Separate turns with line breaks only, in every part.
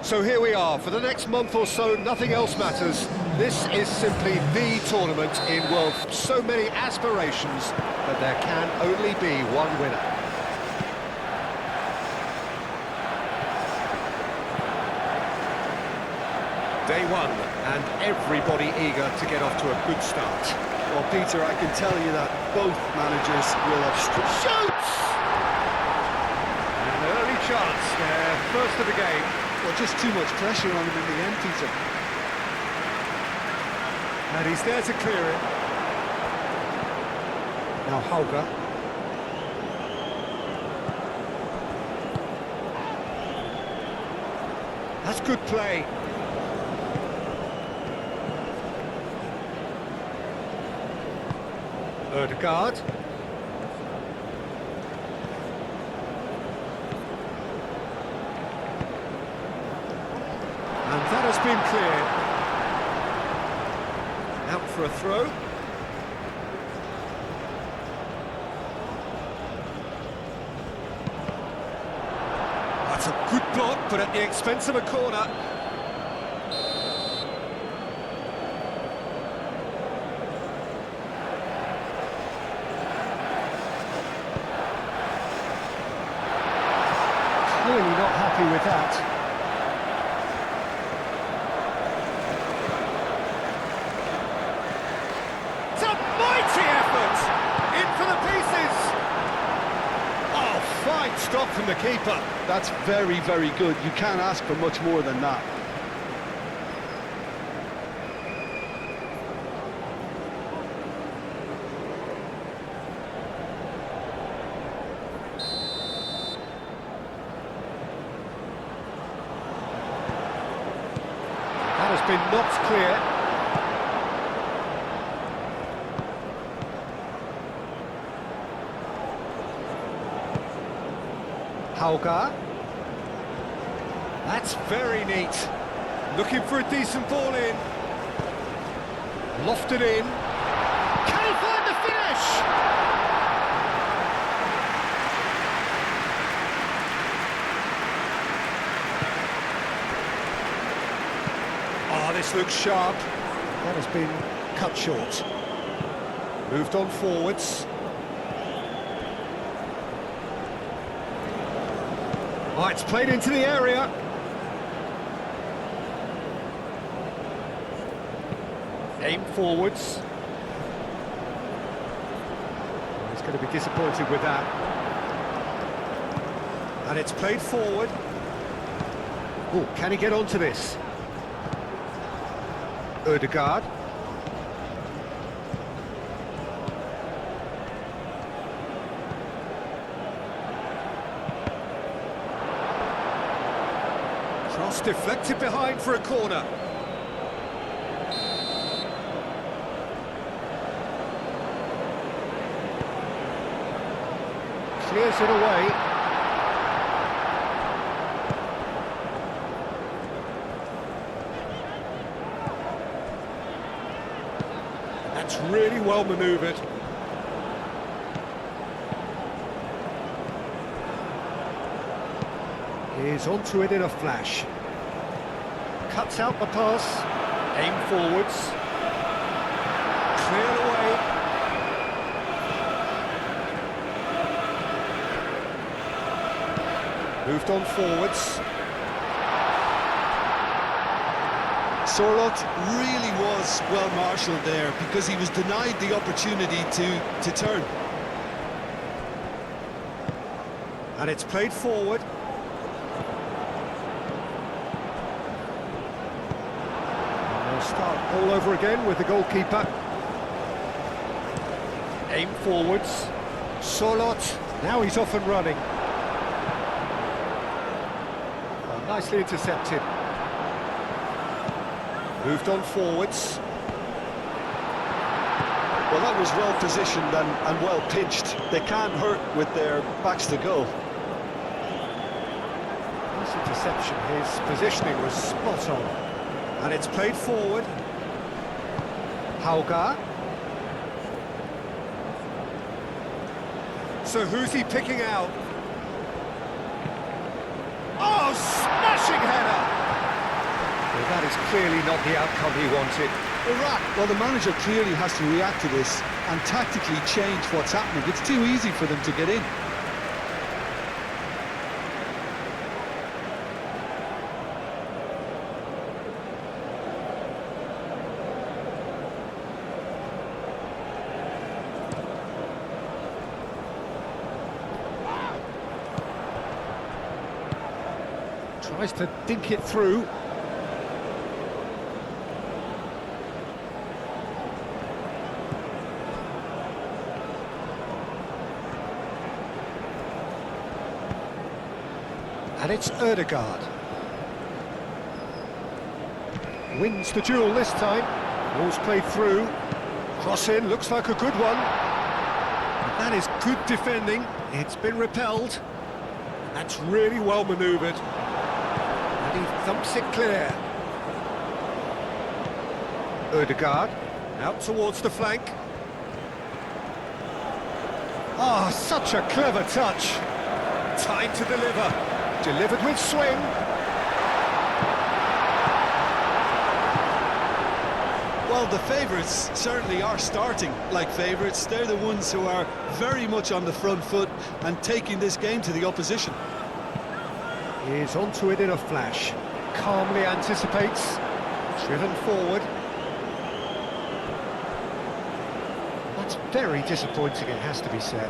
So here we are, for the next month or so, nothing else matters. This is simply the tournament in world. So many aspirations, but there can only be one winner. Day one, and everybody eager to get off to a good start.
Well, Peter, I can tell you that both managers will have...
Shoots! An early chance there, first of the game.
Well, just too much pressure on him in the end, Peter.
And he's there to clear it. Now Holger. That's good play. Ødegaard. And that has been cleared. Out for a throw. That's a good block, but at the expense of a corner. Clearly not happy with that. It's a mighty effort! In for the pieces! Oh, fine stop from the keeper.
That's very, very good. You can't ask for much more than that.
That has been knocked clear. Holger. That's very neat. Looking for a decent ball in. Lofted in. Can he find the finish? Oh, this looks sharp. That has been cut short. Moved on forwards. Oh, it's played into the area. Aim forwards. Oh, he's going to be disappointed with that. And it's played forward. Oh, can he get onto this? Ødegaard. Cross deflected behind for a corner. Clears it away. That's really well manoeuvred. He's onto it in a flash. Cuts out the pass. Aim forwards. Cleared away. Moved on forwards.
Sorloth really was well marshalled there because he was denied the opportunity to turn.
And it's played forward. And we'll start all over again with the goalkeeper. Aim forwards. Sorloth. Now he's off and running. Nicely intercepted. Moved on forwards.
Well, that was well positioned and well pitched. They can't hurt with their backs to goal.
Nice interception. His positioning was spot on. And it's played forward. Holger. So who's he picking out? Oh, smashing header! That is clearly not the outcome he wanted.
Iraq, well, the manager clearly has to react to this and tactically change what's happening. It's too easy for them to get in.
Tries to dink it through. And it's Erdegaard. Wins the duel this time. Ball's played through. Cross in, looks like a good one. But that is good defending. It's been repelled. That's really well manoeuvred. And he thumps it clear. Erdegaard, out towards the flank. Ah, such a clever touch. Time to deliver. Delivered with swing.
Well, the favourites certainly are starting like favourites. They're the ones who are very much on the front foot and taking this game to the opposition.
He is onto it in a flash. Calmly anticipates. Driven forward. That's very disappointing, it has to be said.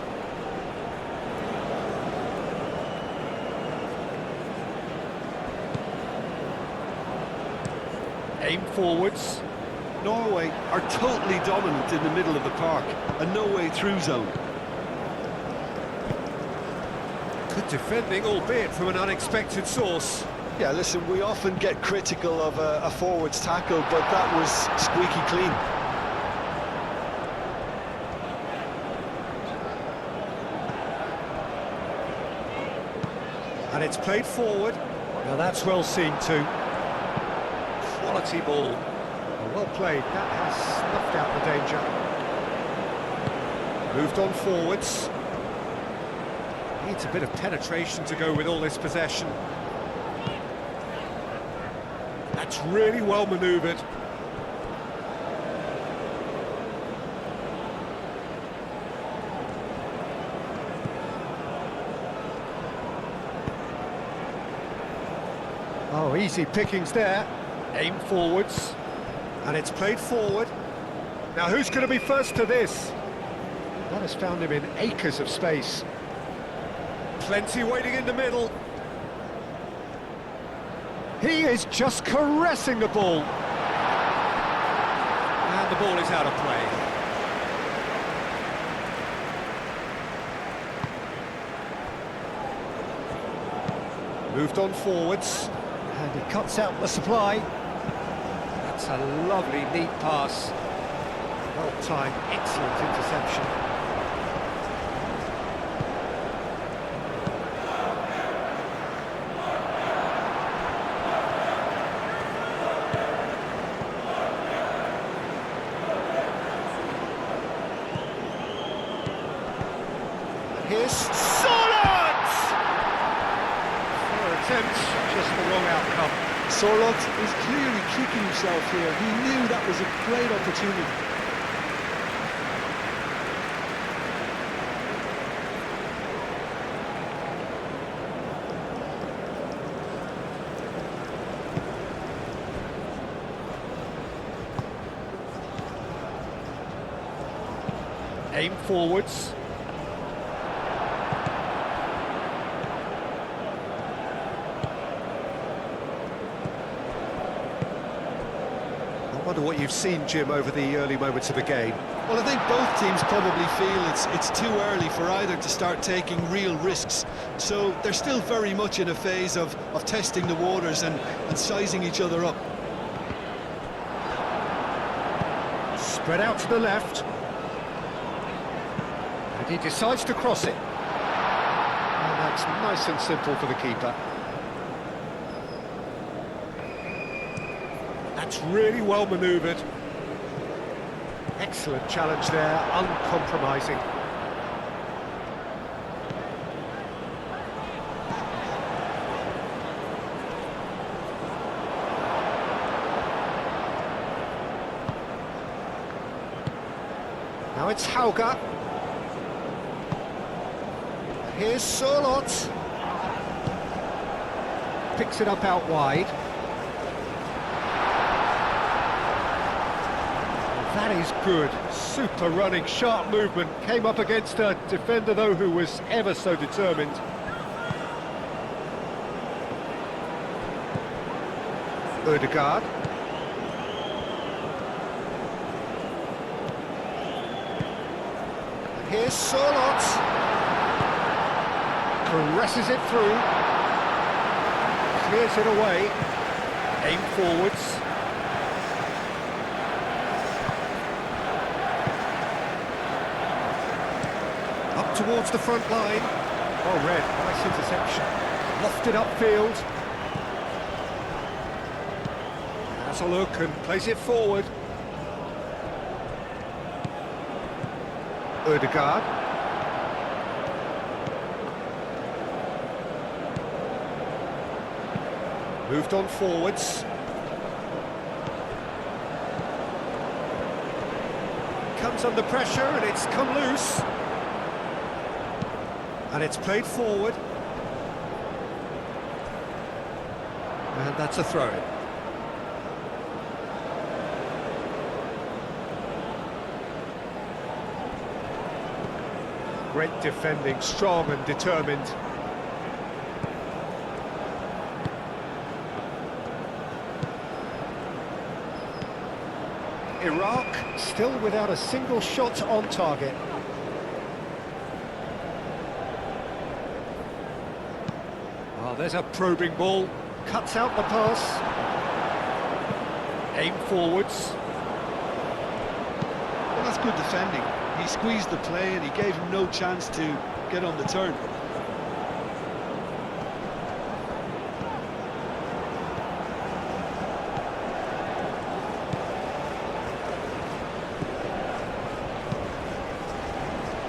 Aim forwards.
Norway are totally dominant in the middle of the park, a no-way through zone.
Good defending, albeit from an unexpected source.
Yeah, listen, we often get critical of a forward's tackle, but that was squeaky clean.
And it's played forward. Now that's well seen too. Quality ball. Well played, that has snuffed out the danger. Moved on forwards. Needs a bit of penetration to go with all this possession. That's really well manoeuvred. Oh, easy pickings there. Aim forwards. And it's played forward. Now who's going to be first to this? That has found him in acres of space. Plenty waiting in the middle. He is just caressing the ball. And the ball is out of play. Moved on forwards. And he cuts out the supply. That's a lovely, neat pass. Well-timed, excellent interception. Here's Sorlot! Fair attempt, just the wrong outcome.
Sorlot is clearly kicking himself here. He knew that was a great opportunity.
Aim forwards. I wonder what you've seen, Jim, over the early moments of the game.
Well, I think both teams probably feel it's too early for either to start taking real risks. So they're still very much in a phase of testing the waters and sizing each other up.
Spread out to the left. And he decides to cross it. And that's nice and simple for the keeper. That's really well manoeuvred. Excellent challenge there, uncompromising. Now it's Hauga. Here's Sorlot. Picks it up out wide. That is good. Super running, sharp movement. Came up against a defender, though, who was ever so determined. Ødegaard. Here's Sorlot. Caresses it through. Clears it away. Aim forwards. Up towards the front line. Oh, Red, nice interception. Lofted upfield. Has a look and plays it forward. Ødegaard. Moved on forwards. Comes under pressure and it's come loose. And it's played forward. And that's a throw-in. Great defending, strong and determined. Iraq still without a single shot on target. Oh, there's a probing ball. Cuts out the pass. Aim forwards.
Well, that's good defending. He squeezed the play and he gave him no chance to get on the turn.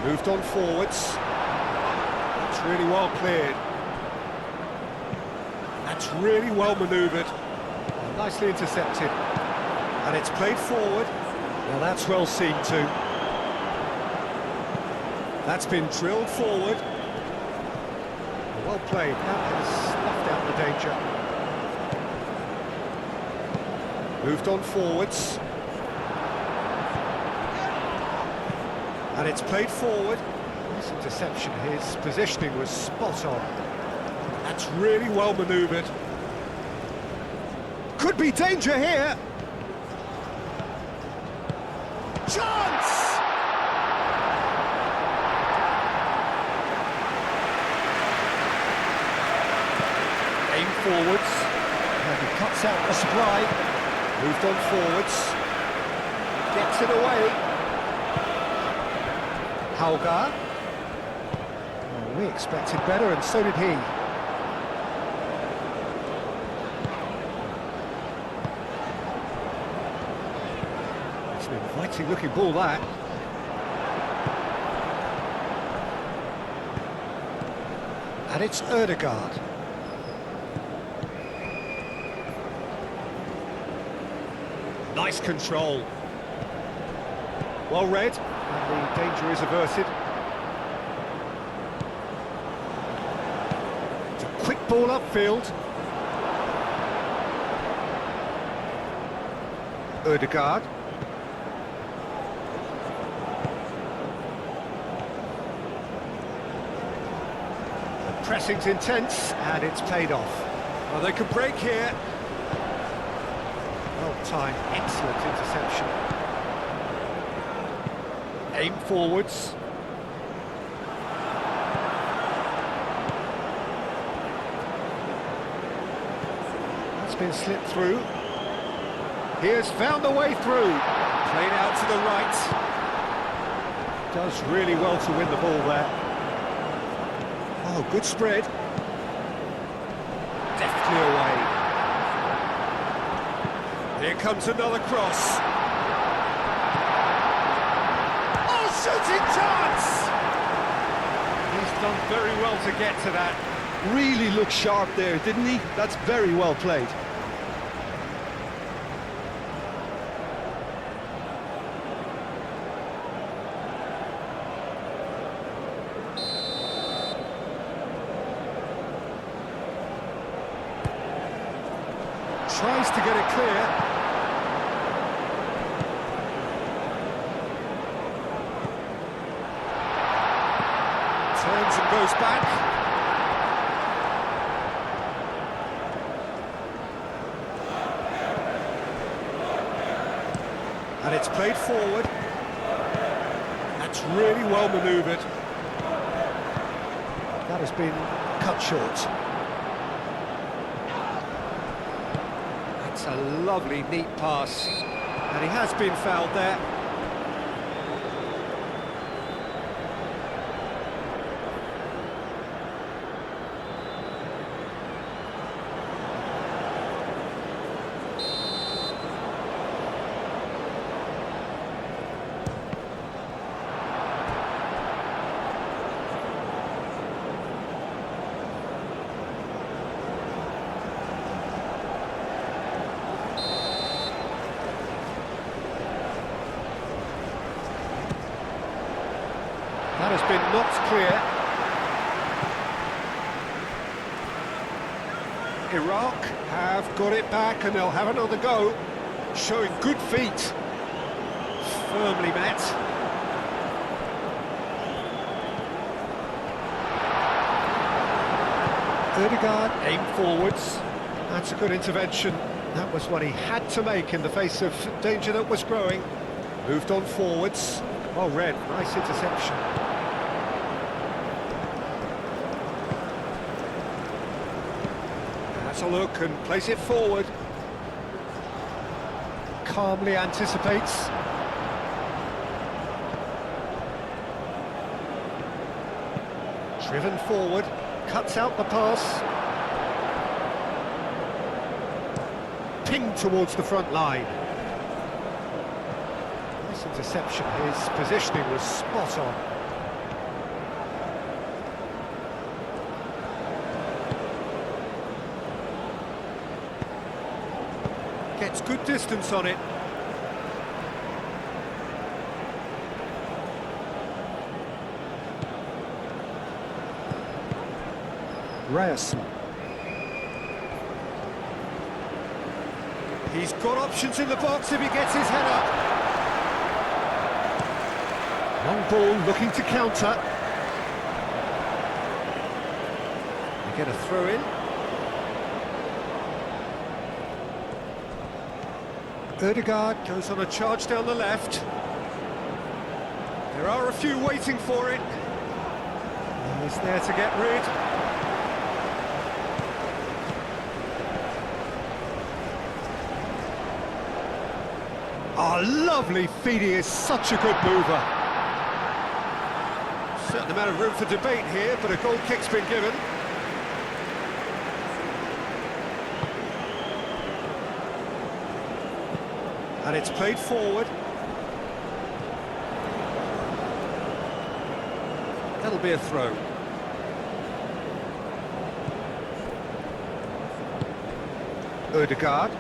Moved on forwards. That's really well cleared. That's really well manoeuvred. Nicely intercepted. And it's played forward. Well, that's well seen too. That's been drilled forward. Well played. That has snuffed out the danger. Moved on forwards. And it's played forward. Nice interception. His positioning was spot on. That's really well manoeuvred. Could be danger here. Chance! Aim forwards. And he cuts out the supply. Moved on forwards. Gets it away. Hauga. Oh, we expected better, and so did he. It's an inviting looking ball, that. And it's Ødegaard. Nice control. Well read. And the danger is averted. It's a quick ball upfield. Ødegaard. The pressing's intense and it's paid off. Well, they can break here. Well timed, excellent interception. Aim forwards. That's been slipped through. Here's found the way through. Played out to the right. Does really well to win the ball there. Oh, good spread. Deftly away. Here comes another cross. Shooting chance! He's done very well to get to that.
Really looked sharp there, didn't he? That's very well played.
Tries to get it clear. Turns and goes back. And it's played forward. That's really well manoeuvred. That has been cut short. That's a lovely, neat pass. And he has been fouled there. That has been knocked clear. Iraq have got it back and they'll have another go. Showing good feet. Firmly met. Ødegaard aim forwards. That's a good intervention. That was what he had to make in the face of danger that was growing. Moved on forwards. Well read, nice interception. That's a look and plays it forward. Calmly anticipates. Driven forward, cuts out the pass. Pinged towards the front line. Nice interception, his positioning was spot on. Gets good distance on it. Ryerson. He's got options in the box if he gets his head up. Long ball looking to counter. They get a throw in. Ødegaard goes on a charge down the left. There are a few waiting for it. He's there to get rid. Oh, lovely feed, he is such a good mover. Certain amount of room for debate here, but a goal kick's been given. And it's played forward. That'll be a throw. Ødegaard.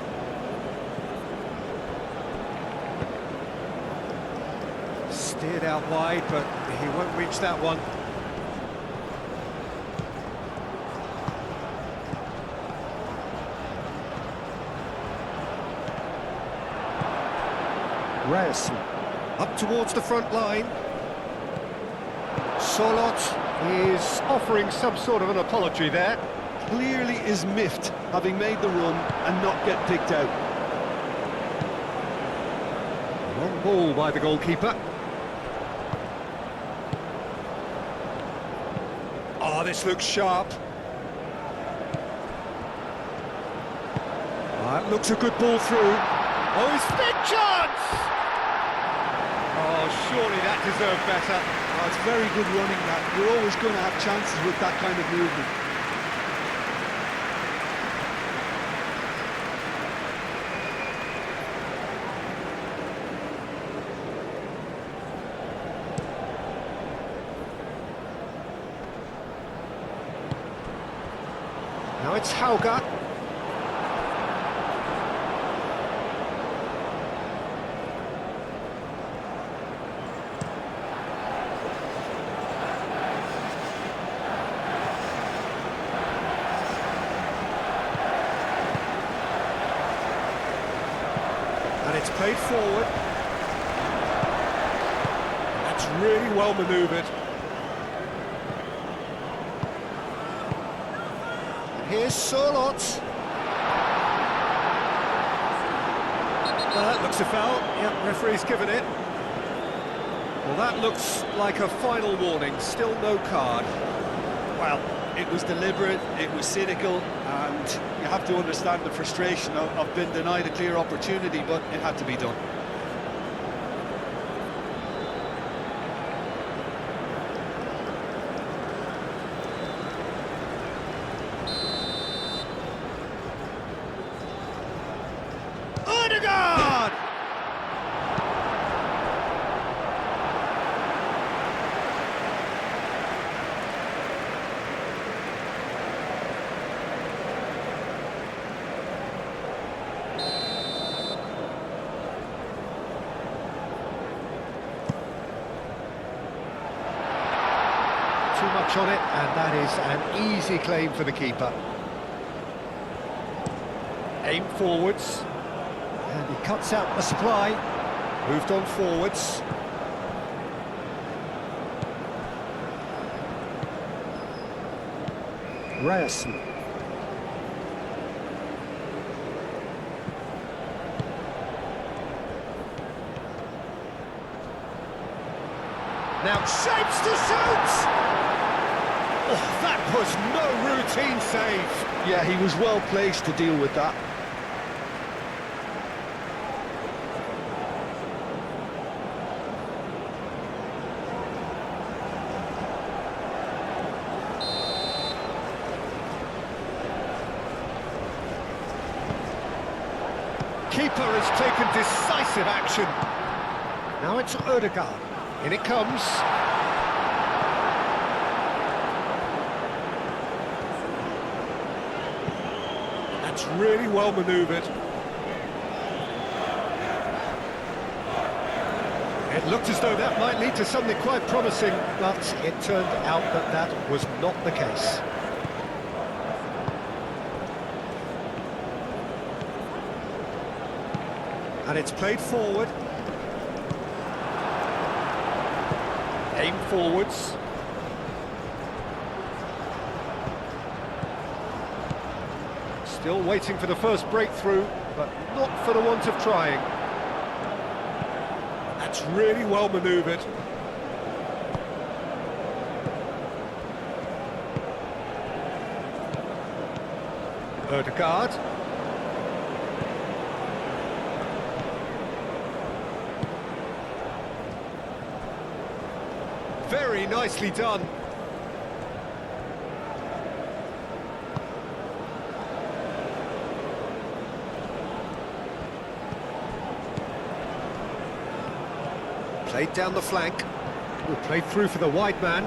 Steered out wide, but he won't reach that one. Ryerson up towards the front line. Solot is offering some sort of an apology there.
Clearly is miffed, having made the run and not get picked out.
Long ball by the goalkeeper. Oh, this looks sharp. That looks a good ball through. Oh, he's big chance! Oh, surely that deserved better.
Oh, it's very good running that. You're always going to have chances with that kind of movement.
Now it's Hauga. And it's played forward. That's really well manoeuvred. Here's Sorlot. That looks a foul. Yep, referee's given it. Well, that looks like a final warning. Still no card.
Well, it was deliberate, it was cynical, and you have to understand the frustration of being denied a clear opportunity, but it had to be done.
Too much on it, and that is an easy claim for the keeper. Aim forwards, and he cuts out the supply. Moved on forwards. Ryerson. Now shapes to shoot! Oh, that was no routine save.
Yeah, he was well placed to deal with that.
Keeper has taken decisive action. Now it's Ødegaard. In it comes. That's really well manoeuvred. It looked as though that might lead to something quite promising, but it turned out that that was not the case. And it's played forward. Aim forwards. Still waiting for the first breakthrough, but not for the want of trying. That's really well manoeuvred. Ødegaard. Very nicely done. Played down the flank. Played through for the wide man.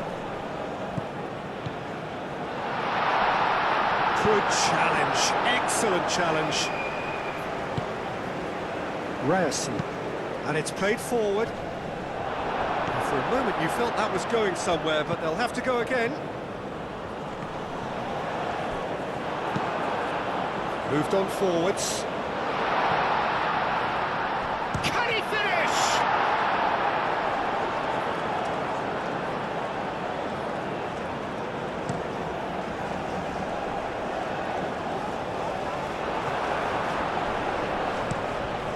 Good challenge. Excellent challenge. Ryerson. And it's played forward. For a moment you felt that was going somewhere, but they'll have to go again. Moved on forwards. Can he finish?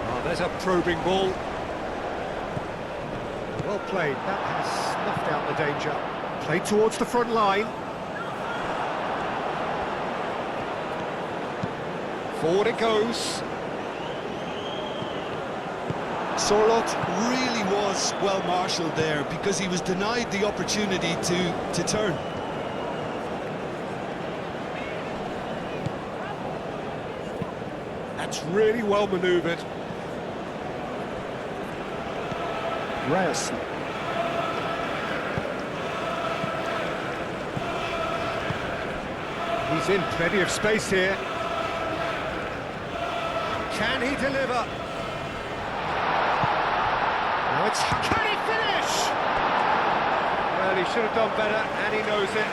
Oh, there's a probing ball. Well played, that has snuffed out the danger. Played towards the front line. Forward it goes.
Sorlot really was well marshalled there because he was denied the opportunity to turn.
That's really well manoeuvred. Ryerson. He's in plenty of space here. Can he deliver? Now it's... Can he finish? Well, he should have done better, and he knows it.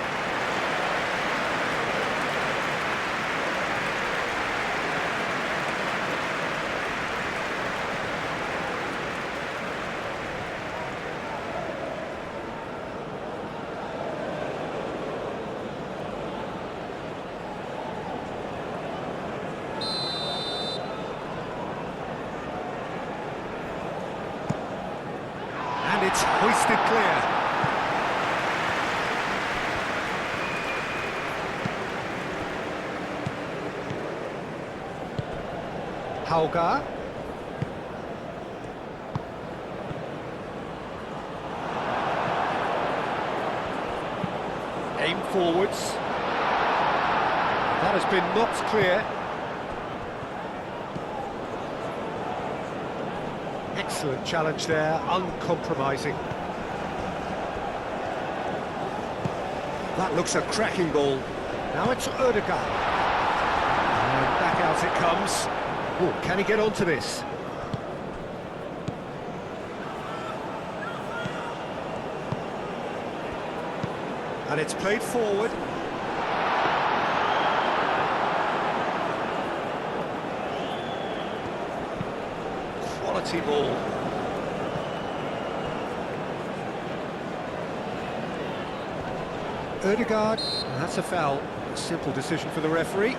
it's hoisted clear. Hauga. Aim forwards. That has been knocked clear. Excellent challenge there, uncompromising. That looks a cracking ball. Now it's Ødegaard. And back out it comes. Oh, can he get onto this? And it's played forward. Quality ball. Ødegaard, that's a foul. A simple decision for the referee.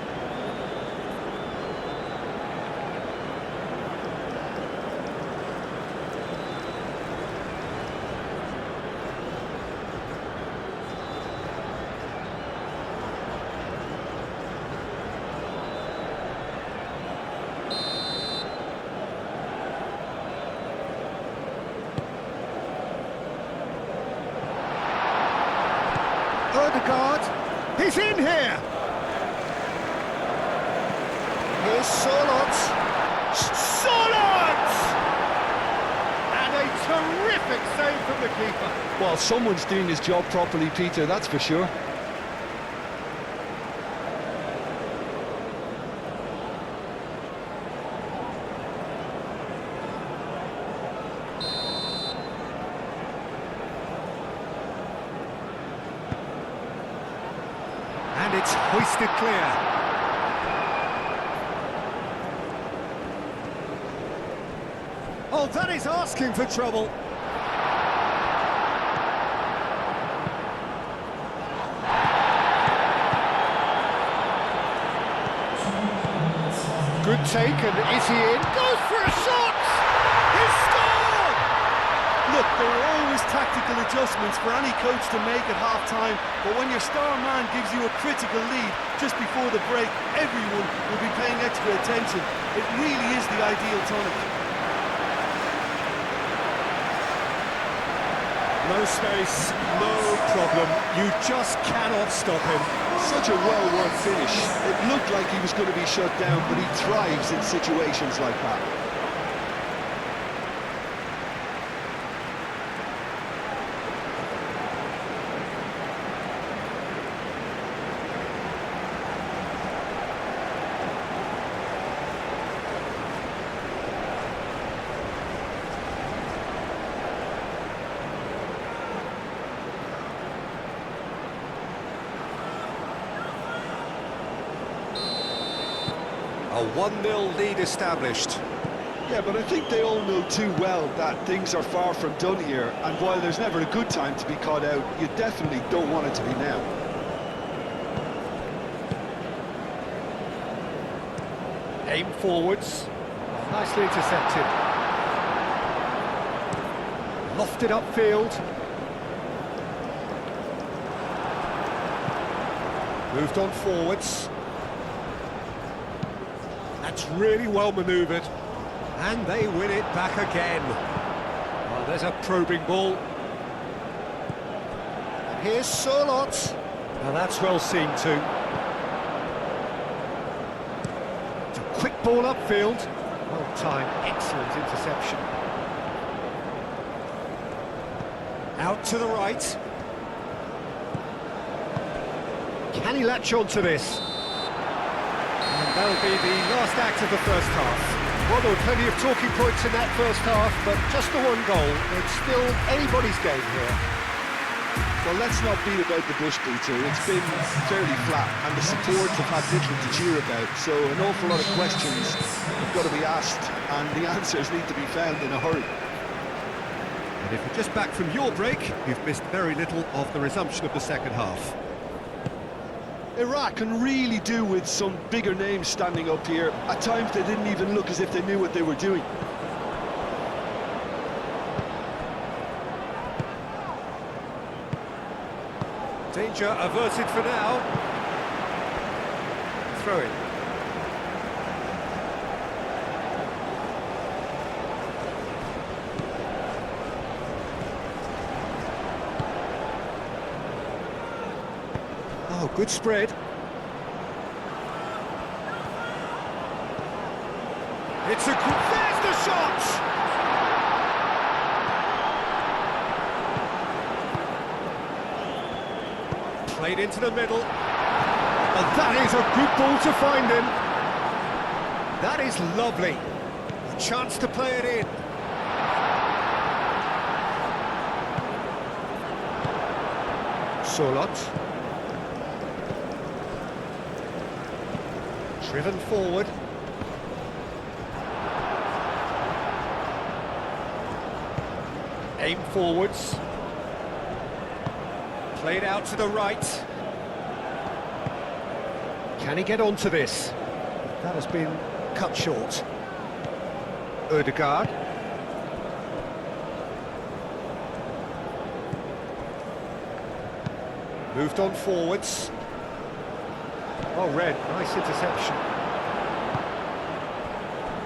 Ødegaard, he's in here! Here's Solot! Solot! And a terrific save from the keeper.
Well, someone's doing his job properly, Peter, that's for sure.
And it's hoisted clear. Oh, that is asking for trouble. Good take, and is he in? Goes for a shot! He's scored!
Look, there are always tactical adjustments for any coach to make at half-time, but when your star man gives you a critical lead just before the break, everyone will be paying extra attention. It really is the ideal tonic.
No space, no problem. You just cannot stop him.
Such a well-won finish. It looked like he was going to be shut down, but he thrives in situations like that.
A 1-0 lead established.
Yeah, but I think they all know too well that things are far from done here, and while there's never a good time to be caught out, you definitely don't want it to be now.
Aim forwards. Nicely intercepted. Lofted upfield. Moved on forwards. That's really well manoeuvred. And they win it back again. Well, there's a probing ball. And here's Solot. Now that's well seen too. It's a quick ball upfield. Well timed, excellent interception. Out to the right. Can he latch on to this? And that'll be the last act of the first half. Well, there were plenty of talking points in that first half, but just the one goal. It's still anybody's game here.
Well, let's not beat about the bush, Peter. It's been fairly flat, and the supports have had little to cheer about, so an awful lot of questions have got to be asked, and the answers need to be found in a hurry.
And if you're just back from your break, you've missed very little of the resumption of the second half.
Iraq can really do with some bigger names standing up here. At times they didn't even look as if they knew what they were doing.
Danger averted for now. Throw in. Oh, good spread. It's a good... There's the shot! Played into the middle. And that is a good ball to find him. That is lovely. A chance to play it in. Solot. Driven forward. Aim forwards. Played out to the right. Can he get onto this? That has been cut short. Ødegaard. Moved on forwards. Oh, Red, nice interception.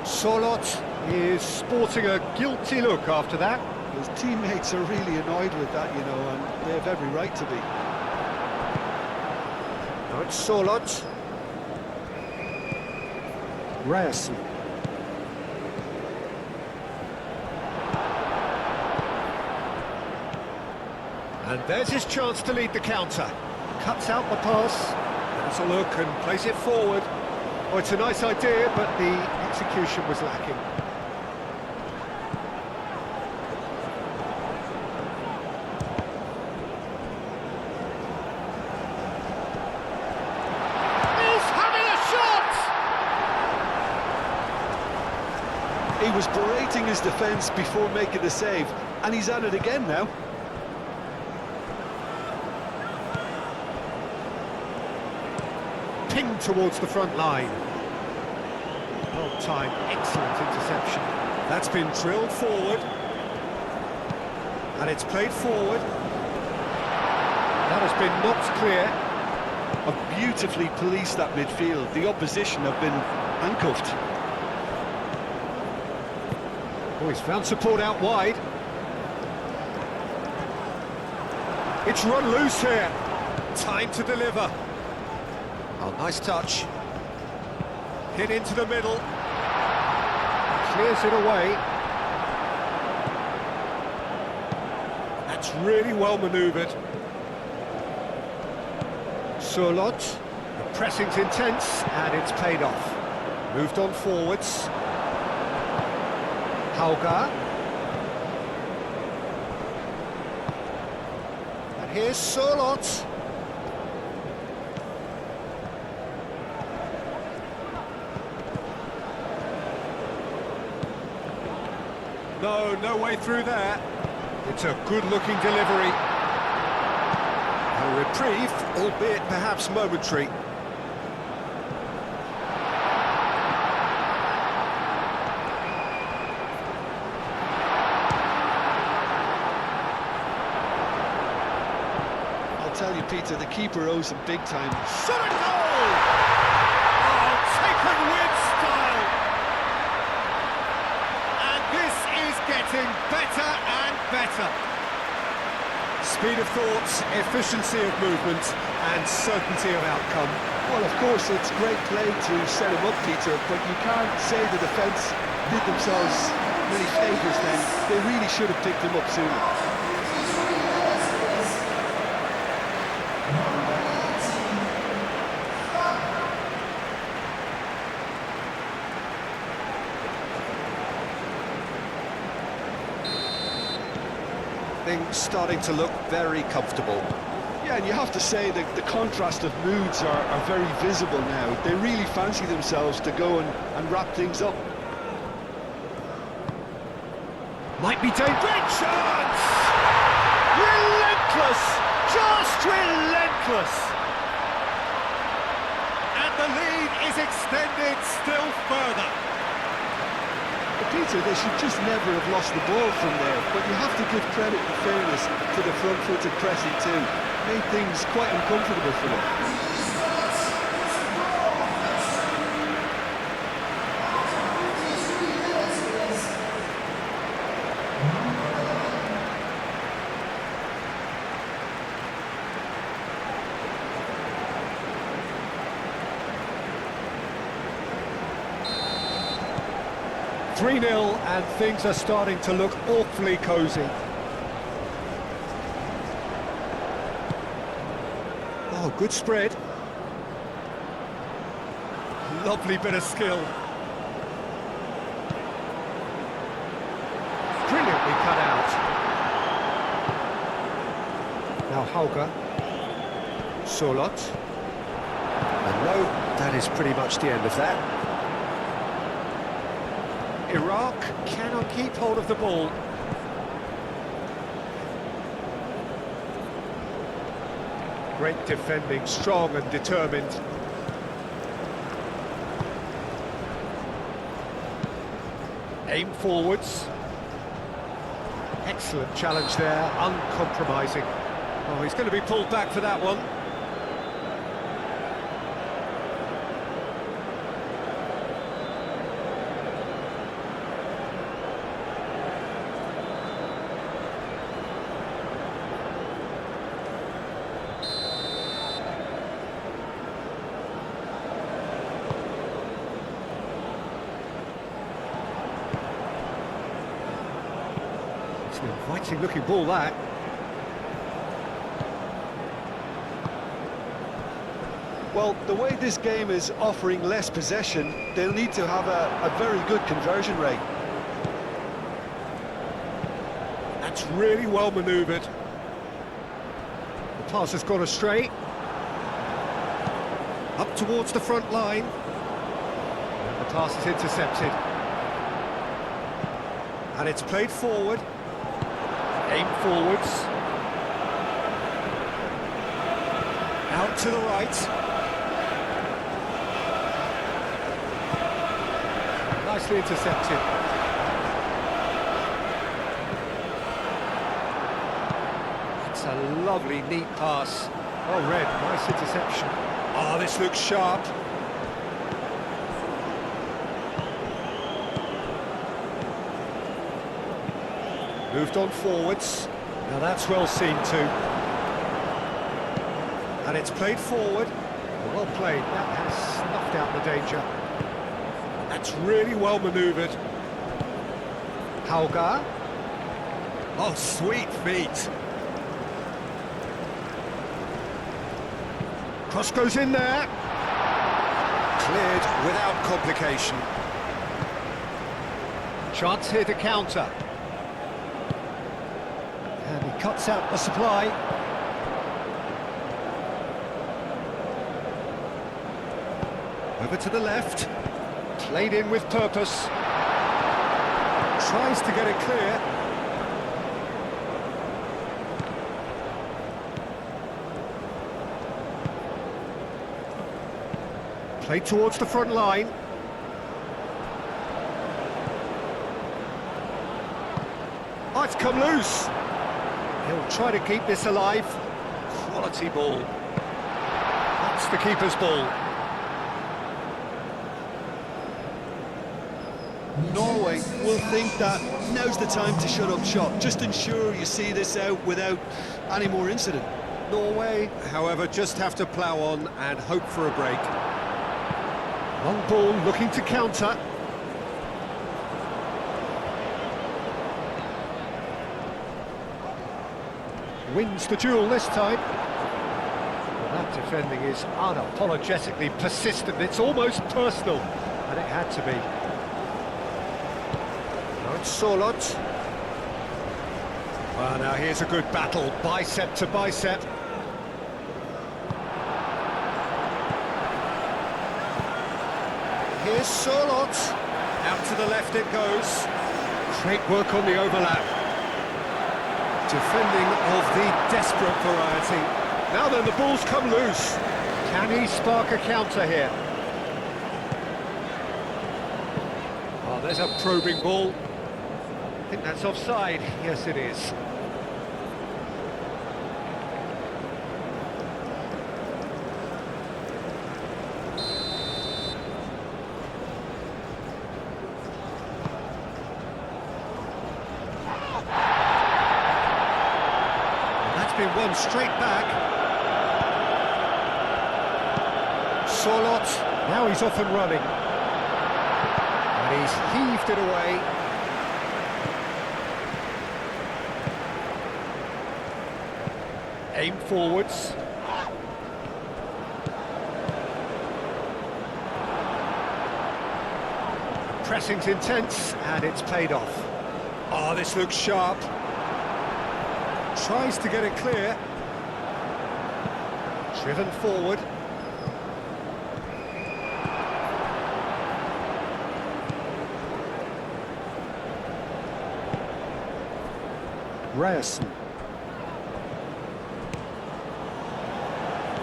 Solot is sporting a guilty look after that.
His teammates are really annoyed with that, you know, and they have every right to be.
Now it's Solot. Ryerson. And there's his chance to lead the counter. Cuts out the pass. Has a look and plays it forward. Oh, it's a nice idea, but the execution was lacking.
He was berating his defence before making the save, and he's at it again now.
Pinged towards the front line. Well timed, excellent interception. That's been drilled forward. And it's played forward. That has been knocked clear.
Have beautifully policed that midfield. The opposition have been handcuffed.
Oh, he's found support out wide. It's run loose here. Time to deliver. Oh, nice touch. Hit into the middle. Clears it away. That's really well manoeuvred. Solot. The pressing's intense and it's paid off. Moved on forwards. Hauga. And here's Solot. No way through there. It's a good-looking delivery. A reprieve, albeit perhaps momentary.
Tell you, Peter, the keeper owes him big time.
Shot a goal! Oh, taken with style! And this is getting better and better. Speed of thought, efficiency of movement, and certainty of outcome.
Well, of course, it's great play to set him up, Peter, but you can't say the defence did themselves many favours then. They really should have picked him up sooner.
Things starting to look very comfortable.
Yeah, and you have to say that the contrast of moods are very visible now. They really fancy themselves to go and wrap things up.
Might be dangerous. Chance! Relentless! Just relentless! And the lead is extended still further.
But Peter, they should just never have lost the ball from there, but you have to give credit and fairness to the front-footed pressing too. made things quite uncomfortable for them.
3-0 and things are starting to look awfully cosy. Oh, good spread. Lovely bit of skill. Brilliantly cut out. Now Hauger. Solot. And no, that is pretty much the end of that. Iraq cannot keep hold of the ball. Great defending, strong and determined. Aim forwards. Excellent challenge there, uncompromising. Oh, he's going to be pulled back for that one. It's an inviting looking ball, that.
Well, the way this game is offering less possession, they'll need to have a very good conversion rate.
That's really well manoeuvred. The pass has gone astray. Up towards the front line. The pass is intercepted. And it's played forward. Aim forwards. Out to the right. Nicely intercepted. It's a lovely, neat pass. Oh, Red, nice interception. Oh, this looks sharp. Moved on forwards. Now that's well seen too. And it's played forward. Well played. That has snuffed out the danger. That's really well manoeuvred. Hauger. Oh, sweet feet. Cross goes in there. Cleared without complication. Chance here to counter. And he cuts out the supply. Over to the left. Played in with purpose. Tries to get it clear. Played towards the front line. Oh, it's come loose. He'll try to keep this alive. Quality ball. That's the keeper's ball.
Norway will think that now's the time to shut up shop. Just ensure you see this out without any more incident.
Norway, however, just have to plough on and hope for a break. Long ball looking to counter. Wins the duel this time. Well, that defending is unapologetically persistent. It's almost personal, and it had to be. Now it's Solot. Well, now here's a good battle, bicep to bicep. Here's Solot. Out to the left it goes. Great work on the overlap. Defending of the desperate variety. Now then, the ball's come loose. Can he spark a counter here? Oh, there's a probing ball. I think that's offside. Yes, it is. him one straight back. Sorloth, now he's off and running. And he's heaved it away. Aim forwards. Pressing's intense, and it's played off. Oh, this looks sharp. Tries to get it clear. Driven forward. Ryerson.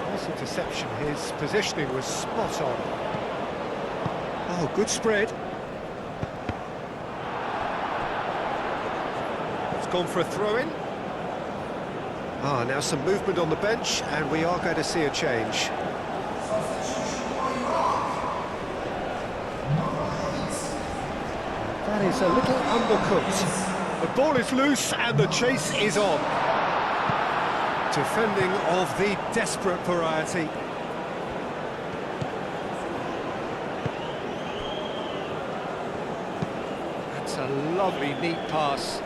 Nice interception. His positioning was spot on. Oh, good spread. It's gone for a throw-in. Ah, now some movement on the bench, and we are going to see a change. That is a little undercooked. The ball is loose, and the chase is on. Defending of the desperate variety. That's a lovely, neat pass.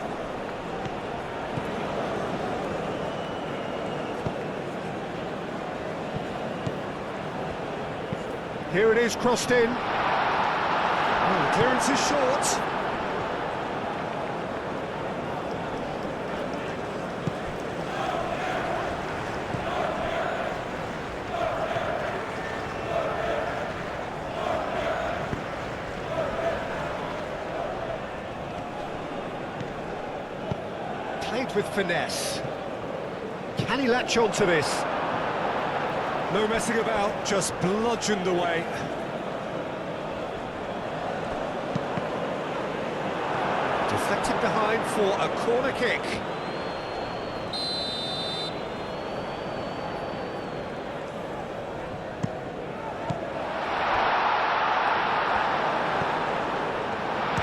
Here it is, crossed in. Oh, clearance is short. Played with finesse. Can he latch on to this? No messing about, just bludgeoned away. Deflected behind for a corner kick.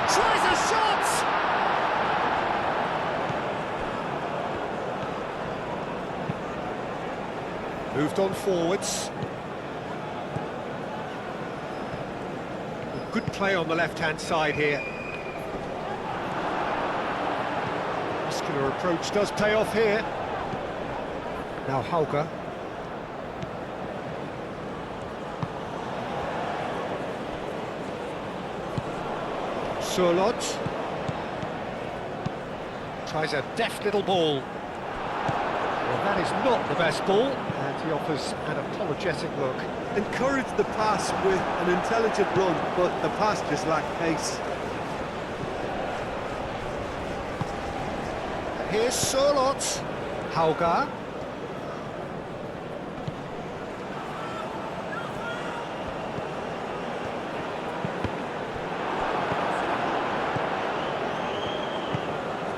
Tries a shot! Moved on forwards. Good play on the left-hand side here. Muscular approach does pay off here. Now Hauger. Sorloth. Tries a deft little ball. Well, that is not the best ball, and he offers an apologetic look.
Encouraged the pass with an intelligent run, but the pass just lacked pace.
Here's Sorloth. Hauger.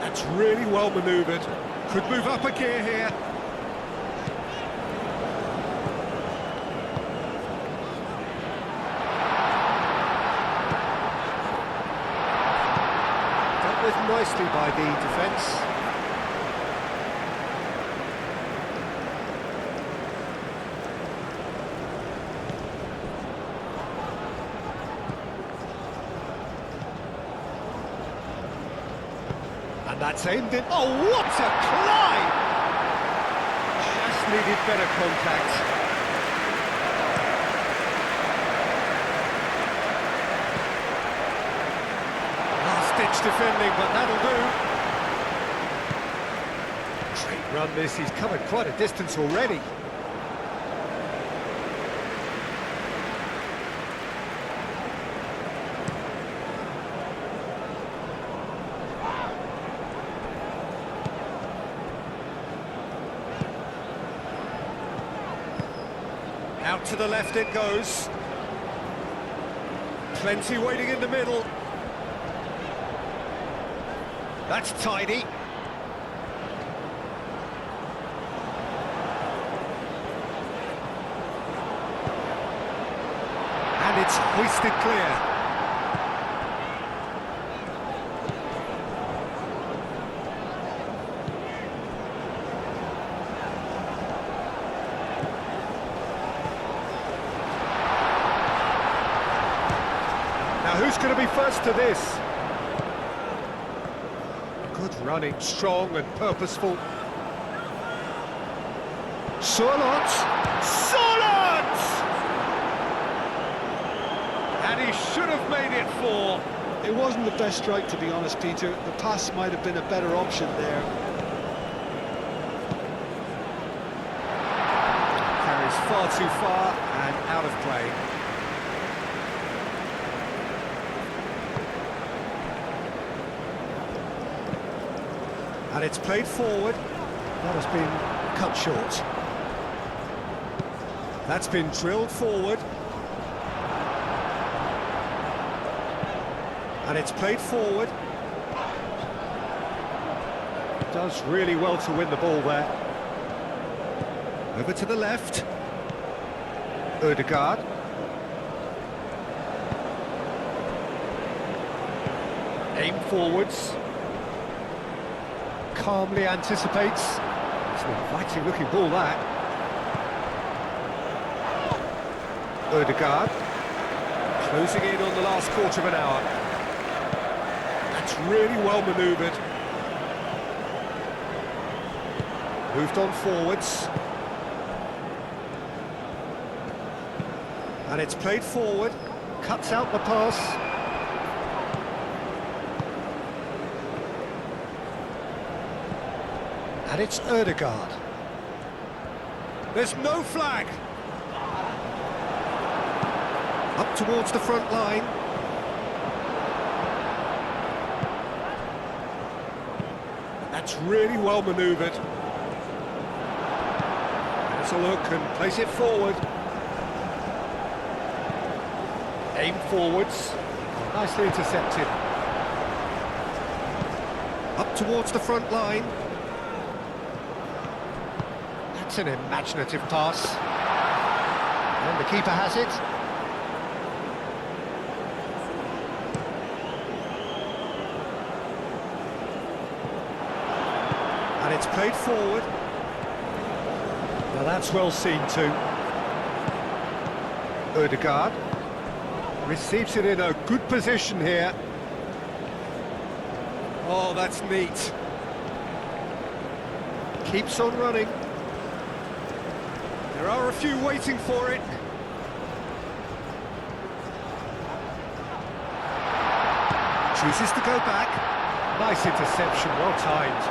That's really well manoeuvred. Could move up a gear here. Dealt with nicely by the defence. And that's aimed in. Oh, what a climb! Just needed better contact. Last-ditch defending, but that'll do. Great run this, he's covered quite a distance already. Out to the left it goes. Plenty waiting in the middle. That's tidy. And it's hoisted clear. Who's going to be first to this? Good running, strong and purposeful. Surlot! Surlot! And he should have made it 4.
It wasn't the best strike, to be honest, Peter. The pass might have been a better option there.
Carries far too far and out of play. And it's played forward. That has been cut short. That's been drilled forward. And it's played forward. Does really well to win the ball there. Over to the left. Ødegaard. Aim forwards. Calmly anticipates. It's an inviting looking ball, that. Ødegaard. Closing in on the last quarter of an hour. That's really well manoeuvred. Moved on forwards. And it's played forward. Cuts out the pass. And it's Ødegaard. There's no flag. Up towards the front line. That's really well manoeuvred. Let's a look and place it forward. Aim forwards. Nicely intercepted. Up towards the front line. That's an imaginative pass. And the keeper has it. And it's played forward. Now that's well seen too. Ødegaard receives it in a good position here. Oh, that's neat. Keeps on running. There are a few waiting for it. Chooses to go back. Nice interception, well timed.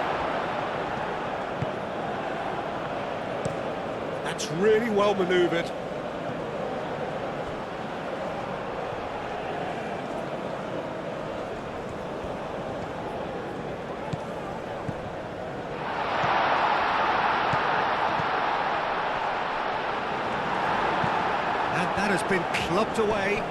That's really well manoeuvred. And that has been clubbed away.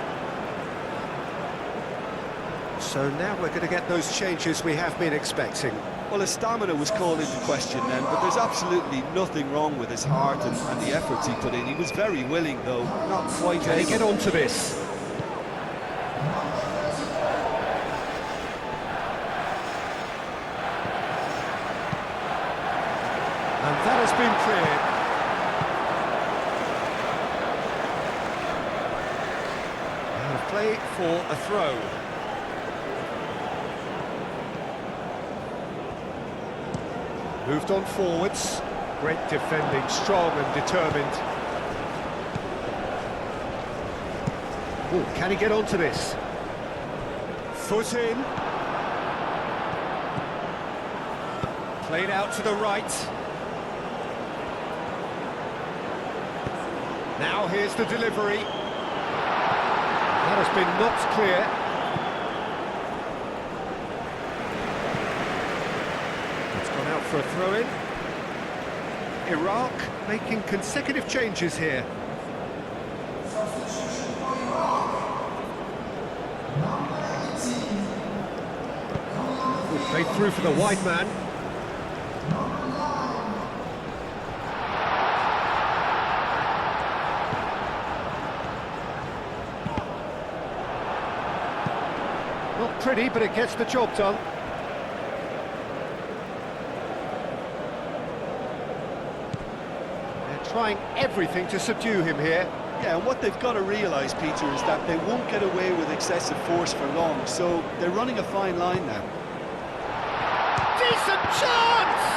So now we're going to get those changes we have been expecting.
Well, his stamina was called into question then, but there's absolutely nothing wrong with his heart and the efforts he put in. He was very willing, though, not quite
Can he
able.
get on to this? And that has been cleared. And play for a throw. Moved on forwards. Great defending, strong and determined. Oh, can he get onto this? Foot in. Played out to the right. Now here's the delivery. That has been knocked clear. For a throw-in. Iraq making consecutive changes here. Played through for the wide man. Not pretty, but it gets the job done. Trying everything to subdue him here.
Yeah, and what they've got to realise, Peter, is that they won't get away with excessive force for long, so they're running a fine line now.
Decent chance!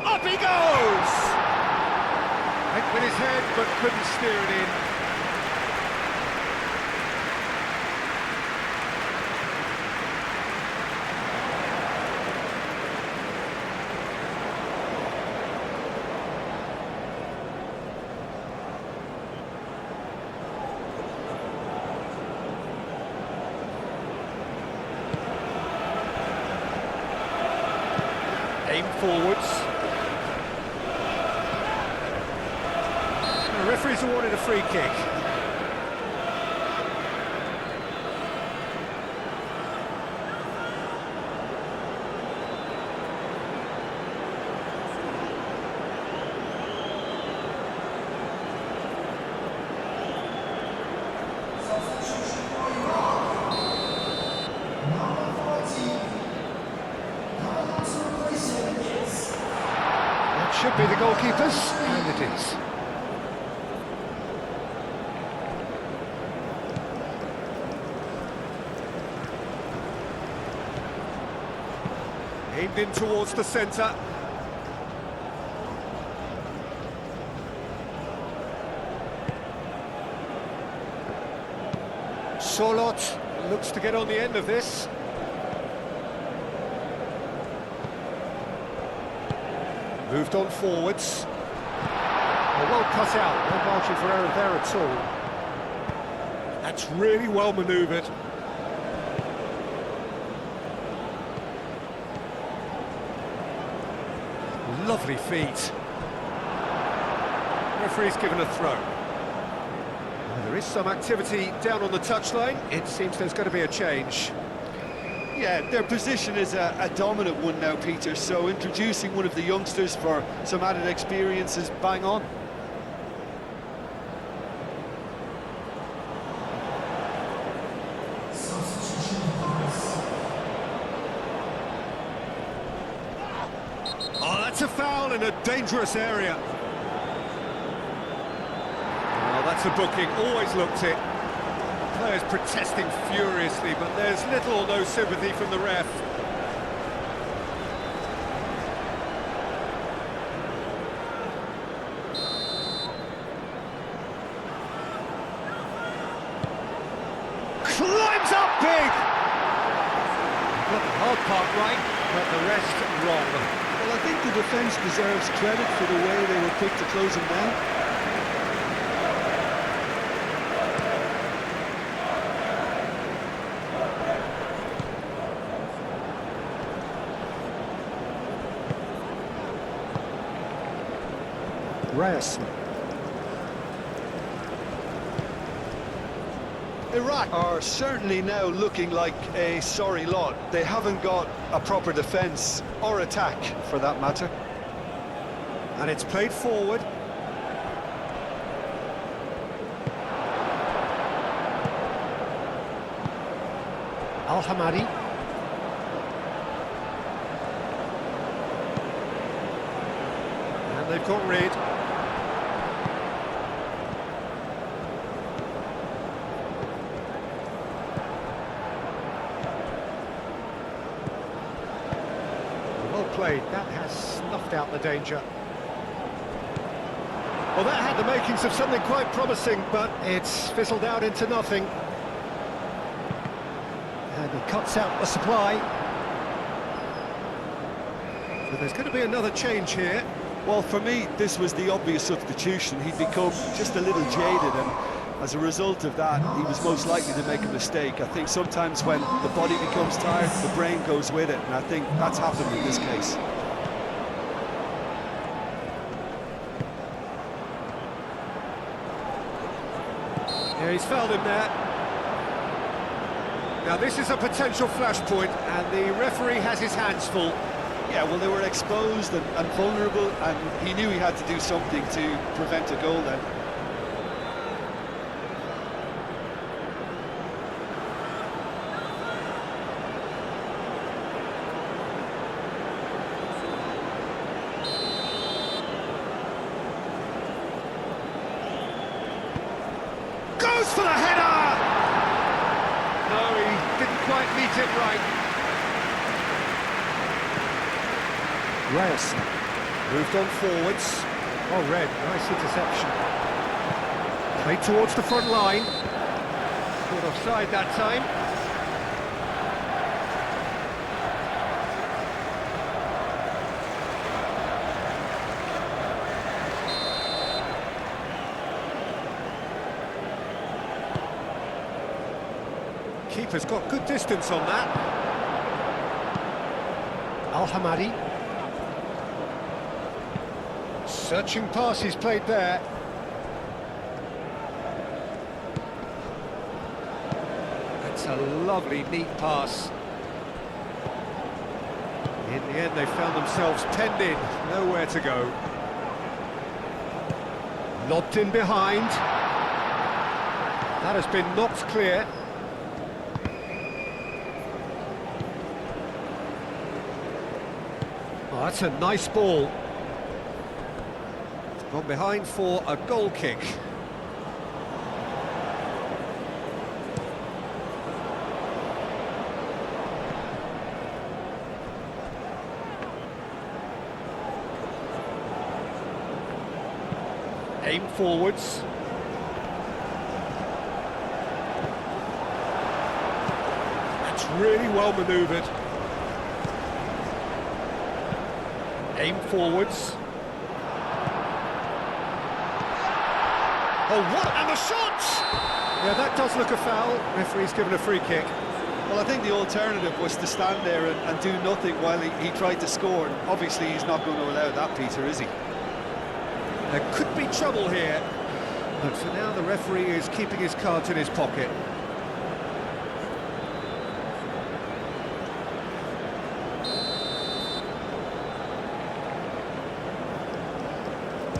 Up he goes! Went with his head, but couldn't steer it in. Aim forwards. The referee's awarded a free kick. That should be the goalkeepers, and it is. Aimed in towards the centre. Solot looks to get on the end of this. Moved on forwards. Well cut out, no margin for error there at all. That's really well manoeuvred. Lovely feet. Referee's given a throw. Well, there is some activity down on the touchline. It seems there's going to be a change.
Yeah, their position is a dominant one now, Peter, so introducing one of the youngsters for some added experience is bang on.
Oh, that's a foul in a dangerous area. Oh, that's a booking, always looked it. Players protesting furiously, but there's little or no sympathy from the ref. Climbs up big! Got the hard part right, but the rest wrong.
Well, I think the defence deserves credit for the way they were quick to close him down.
Reyes.
Iraq are certainly now looking like a sorry lot. They haven't got a proper defence, or attack, for that matter.
And it's played forward. Al-Hamadi. And they've got rid. Well played. That has snuffed out the danger. Well, that had the makings of something quite promising, but it's fizzled out into nothing. And he cuts out the supply. So there's going to be another change here.
Well, for me, this was the obvious substitution. He'd become just a little jaded, and as a result of that, he was most likely to make a mistake. I think sometimes when the body becomes tired, the brain goes with it, and I think that's happened in this case.
Yeah, he's fouled him there. Now this is a potential flashpoint, and the referee has his hands full.
Yeah, well, they were exposed and vulnerable, and he knew he had to do something to prevent a goal then.
Goes for the header! No, he didn't quite meet it right. Reyes moved on forwards. Oh, Red, nice interception. Played towards the front line. Caught offside that time. Keeper's got good distance on that. Al-Hamadi. Searching pass he's played there. That's a lovely, neat pass. In the end, they found themselves penned in, nowhere to go. Lobbed in behind. That has been knocked clear. Oh, that's a nice ball. Gone behind for a goal kick. Aim forwards. That's really well manoeuvred. Aim forwards. Oh, what? And the shot! Yeah, that does look a foul. Referee's given a free kick.
Well, I think the alternative was to stand there and do nothing while he tried to score. And obviously, he's not going to allow that, Peter, is he?
There could be trouble here. But for now, the referee is keeping his cards in his pocket.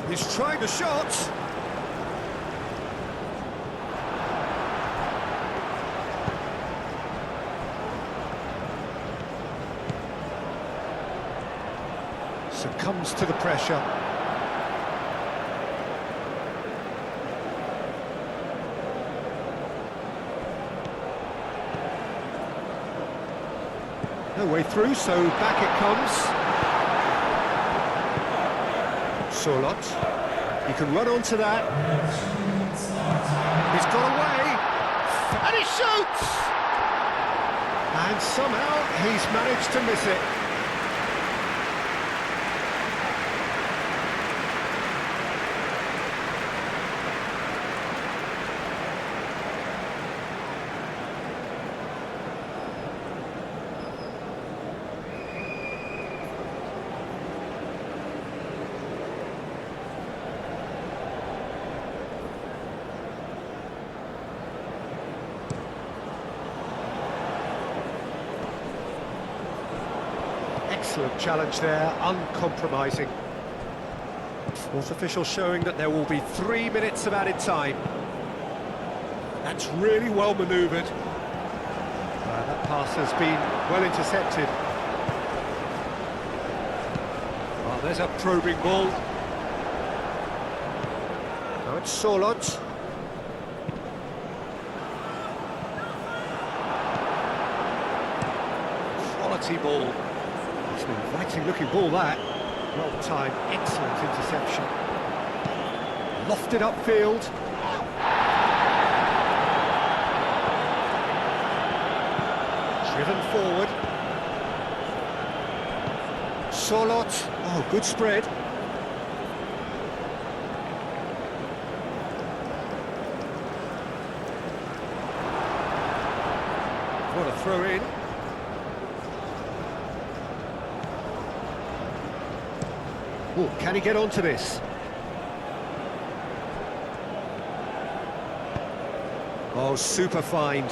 He's tried the shot. Succumbs to the pressure. No way through, so back it comes. Solot. He can run onto that. He's got away. And he shoots! And somehow he's managed to miss it. Excellent challenge there, uncompromising. Fourth official showing that there will be 3 minutes of added time. That's really well manoeuvred. That pass has been well intercepted. Oh, there's a probing ball. Now it's Solot. Quality ball. It's an inviting looking ball that. Well timed, excellent interception. Lofted upfield. Driven forward. Solot. Oh, good spread. What a throw in. Oh, can he get onto this? Oh, super find.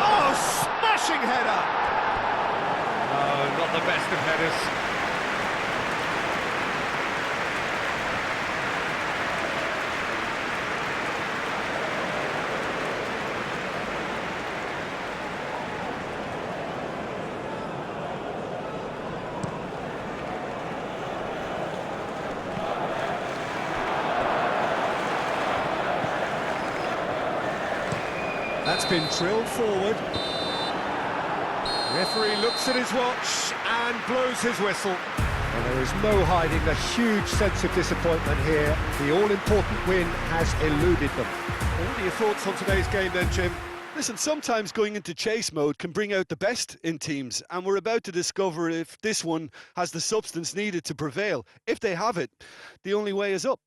Oh, smashing header! Oh, not not the best of headers. That's been drilled forward. Referee looks at his watch and blows his whistle. And there is no hiding the huge sense of disappointment here. The all-important win has eluded them. What are your thoughts on today's game then, Jim?
Listen, sometimes going into chase mode can bring out the best in teams, and we're about to discover if this one has the substance needed to prevail. If they have it, the only way is up.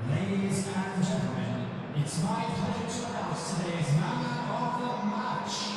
Ladies and gentlemen, it's my pleasure to announce today's man of the match.